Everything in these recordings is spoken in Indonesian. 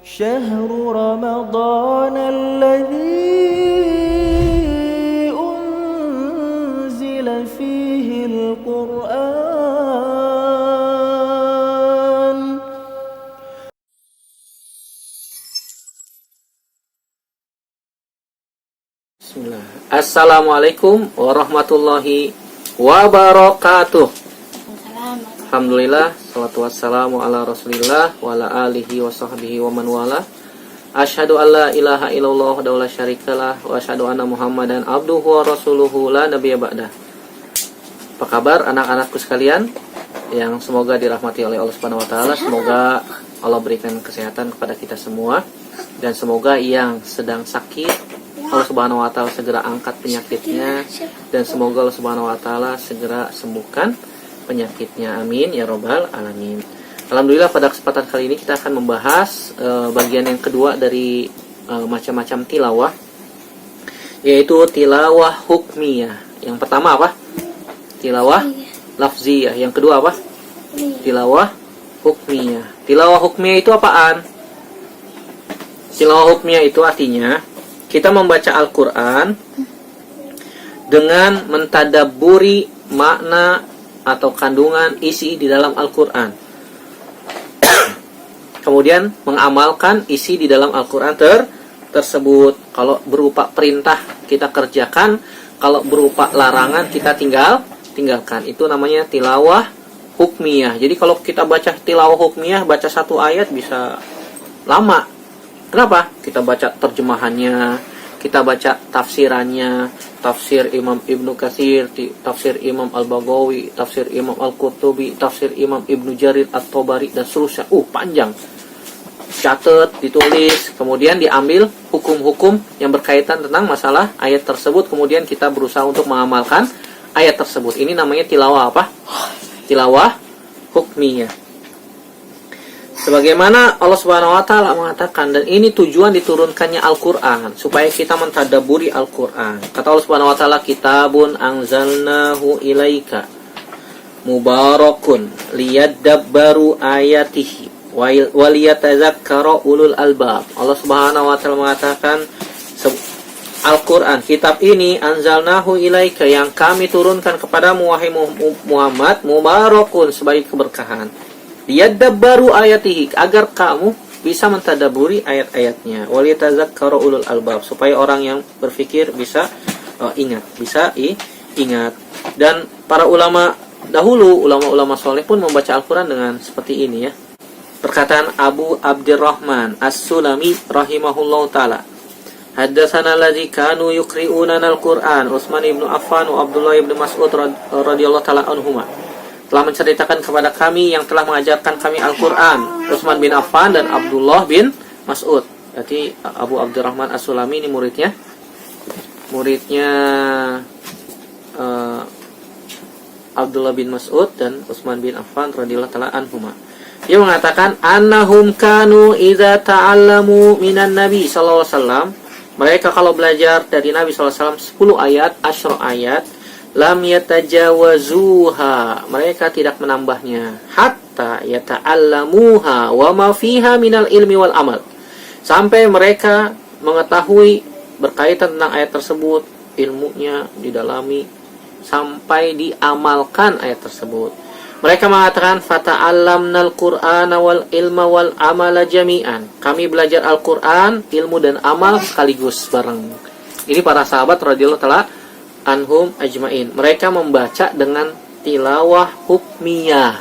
شهر رمضان الذي أنزل فيه القرآن. Bismillah. Assalamualaikum warahmatullahi wabarakatuh. Alhamdulillah, salatu wassalamu ala rasulillah wa ala alihi wa sahbihi wa man wala. Asyhadu an la ilaha illallah wa la syarikalah wa asyhadu anna muhammadan abduhu wa rasuluhu la nabiyya ba'dah. Apa kabar anak-anakku sekalian yang semoga dirahmati oleh Allah Subhanahu wa taala. Semoga Allah berikan kesehatan kepada kita semua, dan semoga yang sedang sakit Allah Subhanahu wa taala segera angkat penyakitnya, dan semoga Allah Subhanahu wa taala segera sembuhkan penyakitnya, amin ya robbal alamin. Alhamdulillah, pada kesempatan kali ini kita akan membahas bagian yang kedua dari macam-macam tilawah, yaitu tilawah hukmiyah. Yang pertama apa? Tilawah lafziyah. Yang kedua apa? Tilawah hukmiyah. Tilawah hukmiyah itu apaan? Tilawah hukmiyah itu artinya kita membaca Al-Quran dengan mentadabburi makna atau kandungan isi di dalam Al-Quran. Kemudian mengamalkan isi di dalam Al-Quran tersebut. Kalau berupa perintah kita kerjakan, kalau berupa larangan kita tinggalkan. Itu namanya tilawah hukmiyah. Jadi kalau kita baca tilawah hukmiyah, baca satu ayat bisa lama. Kenapa? Kita baca terjemahannya, kita baca tafsirannya, tafsir Imam Ibnu Katsir, tafsir Imam Al-Baghawi, tafsir Imam Al-Qurtubi, tafsir Imam Ibnu Jarir At-Tabari, dan seterusnya. Panjang. Catat, ditulis, kemudian diambil hukum-hukum yang berkaitan tentang masalah ayat tersebut, kemudian kita berusaha untuk mengamalkan ayat tersebut. Ini namanya tilawah apa? Tilawah hukmiyah. Sebagaimana Allah Subhanahu wa taala mengatakan, dan ini tujuan diturunkannya Al-Qur'an supaya kita mentadabburi Al-Qur'an. Kata Allah Subhanahu wa taala, kitabun anzalnahu ilaika mubarakun liyadabbaru ayatihi wa liyatadzakkara ulul albab. Allah Subhanahu wa taala mengatakan, Al-Qur'an, kitab ini anzalnahu ilaika, yang kami turunkan kepadamu wahai Muhammad, mubarakun, sebagai keberkahan, liyadabbaru ayatihi, agar kamu bisa mentadaburi ayat-ayatnya, waliyatadzakkara ulul albab, supaya orang yang berfikir bisa ingat. Dan para ulama dahulu, ulama-ulama soleh pun membaca Al-Quran dengan seperti ini ya. Perkataan Abu Abdurrahman As-Sulami rahimahullahu taala, haddatsana allazi kanu yuqri'unana al-Qur'an Utsman ibn Affan wa Abdullah ibn Mas'ud radhiyallahu taala anhuma, telah menceritakan kepada kami yang telah mengajarkan kami Al-Quran, Utsman bin Affan dan Abdullah bin Mas'ud. Berarti Abu Abdurrahman As-Sulami ini muridnya Abdullah bin Mas'ud dan Utsman bin Affan radhiyallahu taala anhuma. Dia mengatakan, annahum kanu idza ta'allamu minan nabi sallallahu alaihi wasallam, mereka kalau belajar dari Nabi sallallahu alaihi wasallam 10 ayat, 10 ayat, lam yatajawazuha, mereka tidak menambahnya, hatta yata'allamuha wa ma fiha minal ilmi wal amal, sampai mereka mengetahui berkaitan tentang ayat tersebut, ilmunya didalami sampai diamalkan ayat tersebut. Mereka mengatakan, fata'allamnal qur'ana wal ilma wal amala jami'an, kami belajar Al-Qur'an, ilmu dan amal sekaligus bareng. Ini para sahabat radhiyallahu taala anhum ajmain. Mereka membaca dengan tilawah hukmiyah.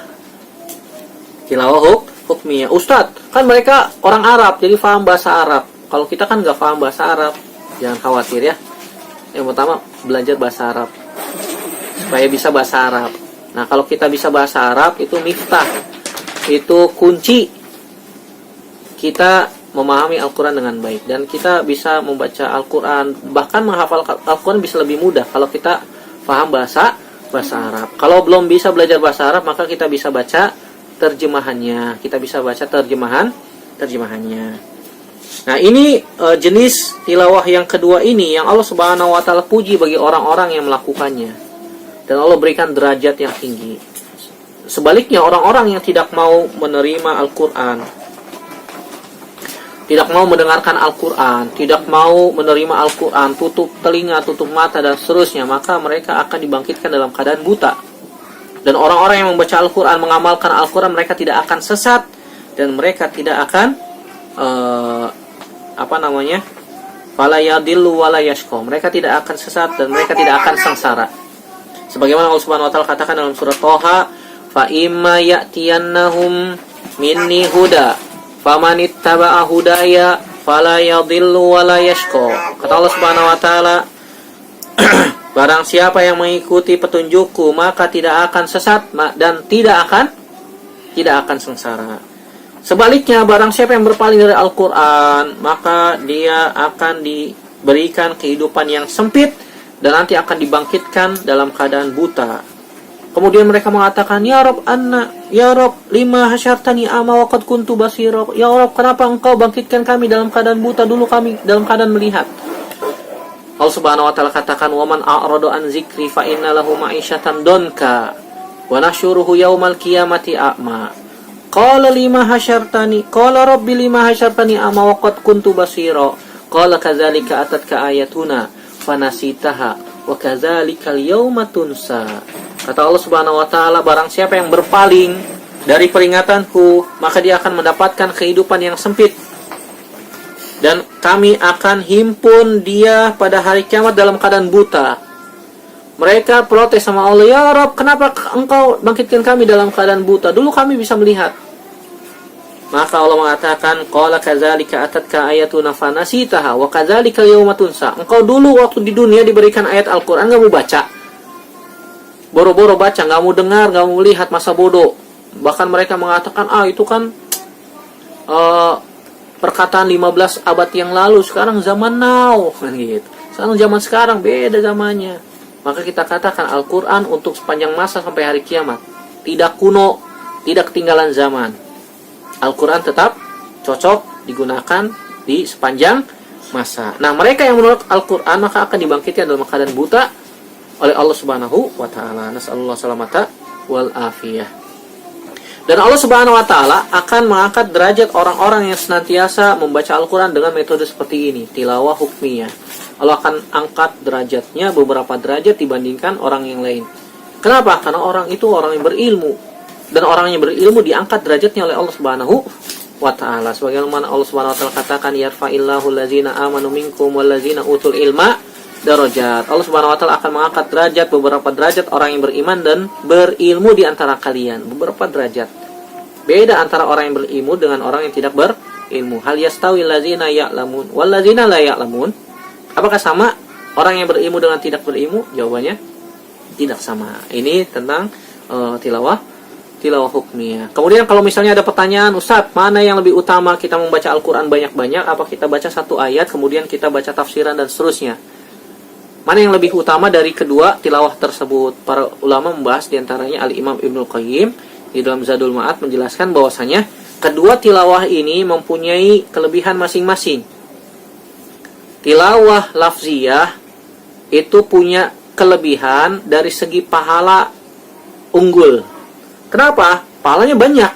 Tilawah hukmiyah. Ustadz, kan mereka orang Arab, jadi paham bahasa Arab. Kalau kita kan nggak paham bahasa Arab, jangan khawatir ya. Yang pertama, belajar bahasa Arab supaya bisa bahasa Arab. Nah, kalau kita bisa bahasa Arab, itu miftah, itu kunci kita memahami Al-Quran dengan baik, dan kita bisa membaca Al-Quran, bahkan menghafal Al-Quran bisa lebih mudah kalau kita paham bahasa Arab. Kalau belum bisa belajar bahasa Arab, maka kita bisa baca terjemahannya. Terjemahannya. Nah, ini jenis tilawah yang kedua ini yang Allah Subhanahu wa taala puji bagi orang-orang yang melakukannya, dan Allah berikan derajat yang tinggi. Sebaliknya, orang-orang yang tidak mau menerima Al-Quran, tidak mau mendengarkan Al-Quran, tidak mau menerima Al-Quran, tutup telinga, tutup mata, dan seterusnya, maka mereka akan dibangkitkan dalam keadaan buta. Dan orang-orang yang membaca Al-Quran, mengamalkan Al-Quran, mereka tidak akan sesat, dan mereka tidak akan fala yadillu wala yashqa. Mereka tidak akan sesat dan mereka tidak akan sengsara. Sebagaimana Allah Subhanahu wa taala katakan dalam surat Thaha, fa imma ya'tiyannahum minni huda famanittaba'a hudaya fala yadillu wala yashqa. Kata Allah Subhanahu wa taala, barang siapa yang mengikuti petunjukku maka tidak akan sesat dan tidak akan sengsara. Sebaliknya, barang siapa yang berpaling dari Al-Quran, maka dia akan diberikan kehidupan yang sempit dan nanti akan dibangkitkan dalam keadaan buta. Kemudian mereka mengatakan, Ya Rob, lima hasyartani ama waqad kuntu basira. Ya Rob, kenapa engkau bangkitkan kami dalam keadaan buta, dulu kami dalam keadaan melihat? Allah Subhanahu wa taala katakan, Wa man a'rada an zikri fa inna lahu ma'isyatan donka wa nahsyuruhu yaumal qiyamati a'ma. Qala rabbi lima hasyartani ama waqad kuntu basira. Qala kadzalika atatka ayatuna fanasitaha wa kadzalikal yauma tunsa. Kata Allah Subhanahu wa taala, barang siapa yang berpaling dari peringatanku, maka dia akan mendapatkan kehidupan yang sempit. Dan kami akan himpun dia pada hari kiamat dalam keadaan buta. Mereka protes sama Allah, Ya Rabb, kenapa engkau bangkitkan kami dalam keadaan buta? Dulu kami bisa melihat. Maka Allah mengatakan, Qala kadzalika atatka ayatuna fanasitaha wa kadzalikal yauma tunsa. Engkau dulu waktu di dunia diberikan ayat Al-Quran, enggak mau baca. Boro-boro baca, enggak mau dengar, enggak mau melihat, masa bodoh. Bahkan mereka mengatakan, itu kan perkataan 15 abad yang lalu, sekarang zaman now. Gitu. Sekarang beda zamannya. Maka kita katakan Al-Quran untuk sepanjang masa sampai hari kiamat. Tidak kuno, tidak ketinggalan zaman. Al-Quran tetap cocok digunakan di sepanjang masa. Nah, mereka yang menolak Al-Quran maka akan dibangkitkan dalam keadaan buta oleh Allah Subhanahu wa taala. Nasallallahu salamata wal afiyah. Dan Allah Subhanahu wa taala akan mengangkat derajat orang-orang yang senantiasa membaca Al-Quran dengan metode seperti ini, tilawah hukmiyah. Allah akan angkat derajatnya beberapa derajat dibandingkan orang yang lain. Kenapa? Karena orang itu orang yang berilmu. Dan orang yang berilmu diangkat derajatnya oleh Allah Subhanahu wa taala. Sebagaimana Allah Subhanahu wa taala katakan, yarfa'illahu allazina amanu minkum wallazina utul ilma darajat. Allah Subhanahu wa taala akan mengangkat derajat beberapa derajat orang yang beriman dan berilmu di antara kalian. Beberapa derajat. Beda antara orang yang berilmu dengan orang yang tidak berilmu. Hal yastawil ladzina ya'lamun wallazina la ya'lamun? Apakah sama orang yang berilmu dengan tidak berilmu? Jawabannya tidak sama. Ini tentang tilawah hukmiyah. Kemudian kalau misalnya ada pertanyaan, Ustaz, mana yang lebih utama, kita membaca Al-Quran banyak-banyak, apa kita baca satu ayat kemudian kita baca tafsiran dan seterusnya? Mana yang lebih utama dari kedua tilawah tersebut? Para ulama membahas diantaranya Al-Imam Ibnul Qayyim di dalam Zadul Ma'ad menjelaskan bahwasanya kedua tilawah ini mempunyai kelebihan masing-masing. Tilawah lafziyah itu punya kelebihan dari segi pahala unggul. Kenapa? Pahalanya banyak.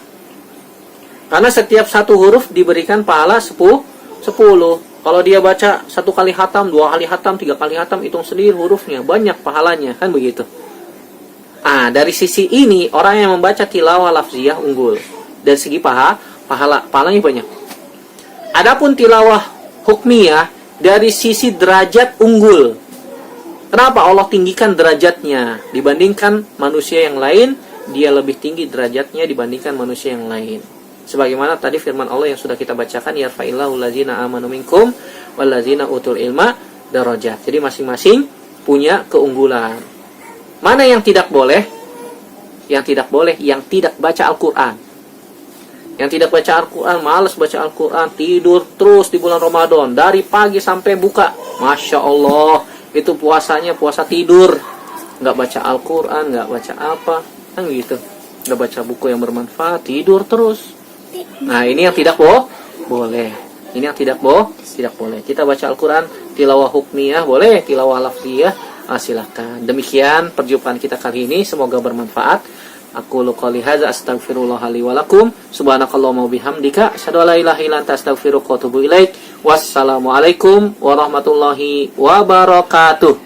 Karena setiap satu huruf diberikan pahala 10. Kalau dia baca 1 kali khatam, 2 kali khatam, 3 kali khatam, hitung sendiri hurufnya, banyak pahalanya, kan begitu. Dari sisi ini orang yang membaca tilawah lafziyah unggul. Dari segi pahalanya banyak. Adapun tilawah hukmiyah dari sisi derajat unggul. Kenapa Allah tinggikan derajatnya dibandingkan manusia yang lain? Dia lebih tinggi derajatnya dibandingkan manusia yang lain. Sebagaimana tadi firman Allah yang sudah kita bacakan, yarfa'illahu allazina amanu minkum wallazina utul ilma darajat. Jadi masing-masing punya keunggulan. Mana yang tidak boleh? Yang tidak boleh yang tidak baca Al-Quran. Yang tidak baca Al-Quran, malas baca Al-Quran, tidur terus di bulan Ramadan, dari pagi sampai buka. Masya Allah, itu puasanya puasa tidur. Nggak baca Al-Quran, nggak baca apa, kan gitu. Nggak baca buku yang bermanfaat, tidur terus. Nah, ini yang tidak boleh. Ini yang tidak boleh. Kita baca Al-Quran, tilawah hukmiyah boleh, tilawah lafziyah silakan. Demikian perjumpaan kita kali ini, semoga bermanfaat. Aqulu qouli hadza astaghfirullah li wa lakum. Subhanakallahumma wa bihamdika asyhadu an la ilaha illa anta astaghfiruka wa atubu ilaik. Wassalamualaikum warahmatullahi wabarakatuh.